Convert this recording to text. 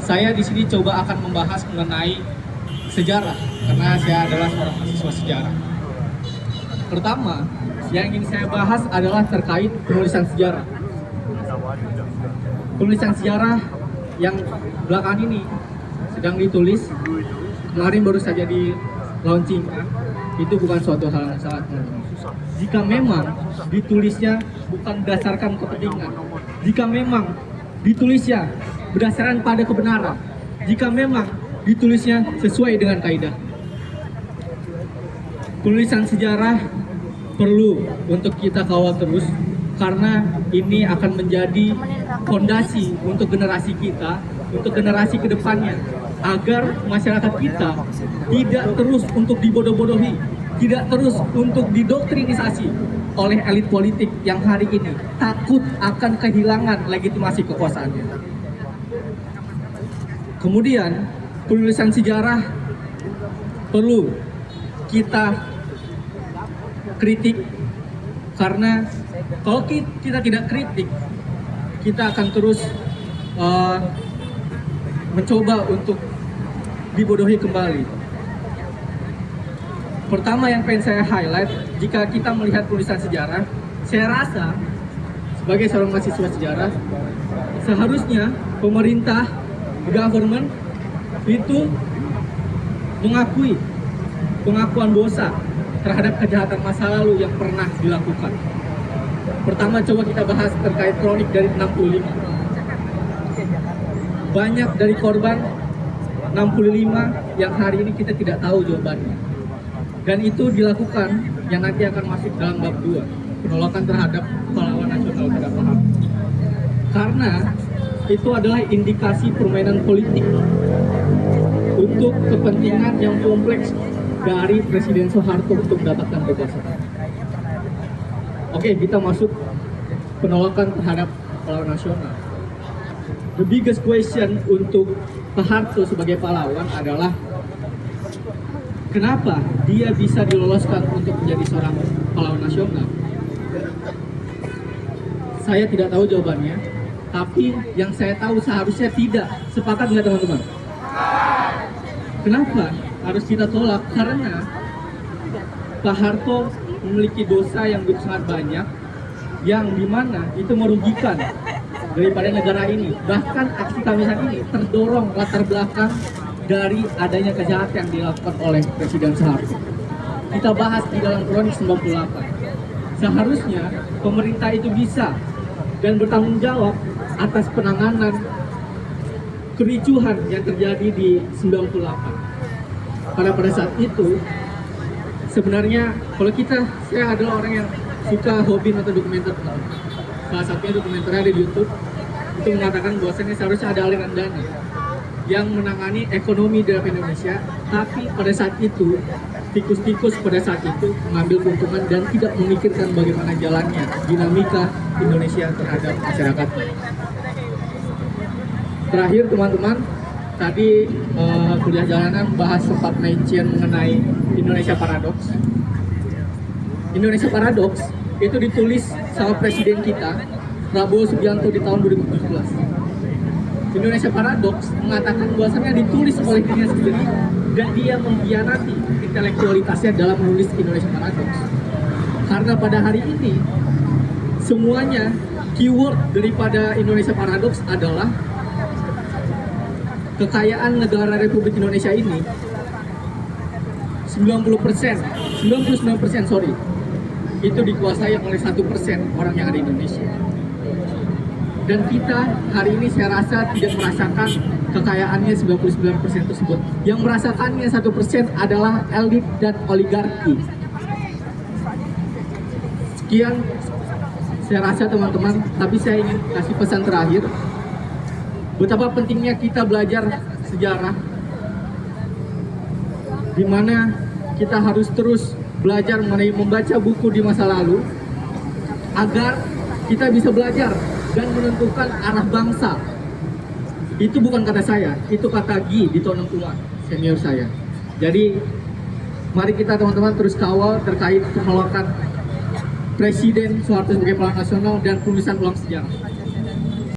Saya di sini coba akan membahas mengenai sejarah, karena saya adalah seorang mahasiswa sejarah. Pertama, yang ingin saya bahas adalah terkait penulisan sejarah. Penulisan sejarah yang belakangan ini sedang ditulis, kemarin baru saja di launching, itu bukan suatu hal yang sangat mudah. Jika memang ditulisnya bukan berdasarkan kepentingan, jika memang ditulisnya berdasarkan pada kebenaran, jika memang ditulisnya sesuai dengan kaidah. Penulisan sejarah perlu untuk kita kawal terus, karena ini akan menjadi fondasi untuk generasi kita, untuk generasi kedepannya, agar masyarakat kita tidak terus untuk dibodoh-bodohi, tidak terus untuk didoktrinisasi oleh elit politik yang hari ini takut akan kehilangan legitimasi kekuasaannya. Kemudian, penulisan sejarah perlu kita kritik, karena kalau kita tidak kritik, kita akan terus mencoba untuk dibodohi kembali. Pertama yang pengen saya highlight, jika kita melihat penulisan sejarah, saya rasa sebagai seorang mahasiswa sejarah, seharusnya pemerintah, government itu mengakui pengakuan dosa terhadap kejahatan masa lalu yang pernah dilakukan. Pertama, coba kita bahas terkait kronik dari 65. Banyak dari korban 65 yang hari ini kita tidak tahu jawabannya. Dan itu dilakukan yang nanti akan masuk dalam bab 2, penolakan terhadap pahlawan nasional pada Pak Harto. Karena itu adalah indikasi permainan politik untuk kepentingan yang kompleks dari Presiden Soeharto untuk mendapatkan kekuasaan. Oke, kita masuk penolakan terhadap pahlawan nasional. The biggest question untuk Pak Harto sebagai pahlawan adalah kenapa dia bisa diloloskan untuk menjadi seorang pahlawan nasional? Saya tidak tahu jawabannya, tapi yang saya tahu seharusnya tidak. Sepakat nggak teman-teman? Kenapa harus kita tolak? Karena Pak Harto memiliki dosa yang begitu sangat banyak, yang dimana itu merugikan daripada negara ini. Bahkan aksi kamisan ini terdorong latar belakang dari adanya kejahatan yang dilakukan oleh Presiden Soeharto. Kita bahas di dalam kronik 98. Seharusnya pemerintah itu bisa dan bertanggung jawab atas penanganan kericuhan yang terjadi di 98. Pada saat itu, sebenarnya kalau saya adalah orang yang suka hobi nonton dokumenter. Salah satunya dokumenter ada di YouTube, itu mengatakan bahwasannya seharusnya ada aliran dana yang menangani ekonomi dalam Indonesia, tapi pada saat itu tikus-tikus pada saat itu mengambil keuntungan dan tidak memikirkan bagaimana jalannya dinamika Indonesia terhadap masyarakatnya. Terakhir teman-teman, tadi kuliah jalanan bahas sempat mention mengenai Indonesia Paradox. Indonesia Paradox itu ditulis sama presiden kita Prabowo Subianto di tahun 2017. Indonesia Paradox mengatakan bahwasannya ditulis oleh dirinya sendiri dan dia mengkhianati intelektualitasnya dalam menulis Indonesia Paradox. Karena pada hari ini semuanya keyword daripada Indonesia Paradox adalah kekayaan negara Republik Indonesia ini 99% itu dikuasai oleh 1% orang yang ada di Indonesia. Dan kita hari ini saya rasa tidak merasakan kekayaannya 99% tersebut. Yang merasakannya 1% adalah elit dan oligarki. Sekian saya rasa teman-teman, tapi saya ingin kasih pesan terakhir. Betapa pentingnya kita belajar sejarah, di mana kita harus terus belajar mengenai membaca buku di masa lalu, agar kita bisa belajar dan menentukan arah bangsa. Itu bukan kata saya, itu kata Gi di tahun 60-an, senior saya. Jadi mari kita teman-teman terus kawal terkait penolakan Presiden Soeharto sebagai pahlawan nasional dan penulisan ulang sejarah.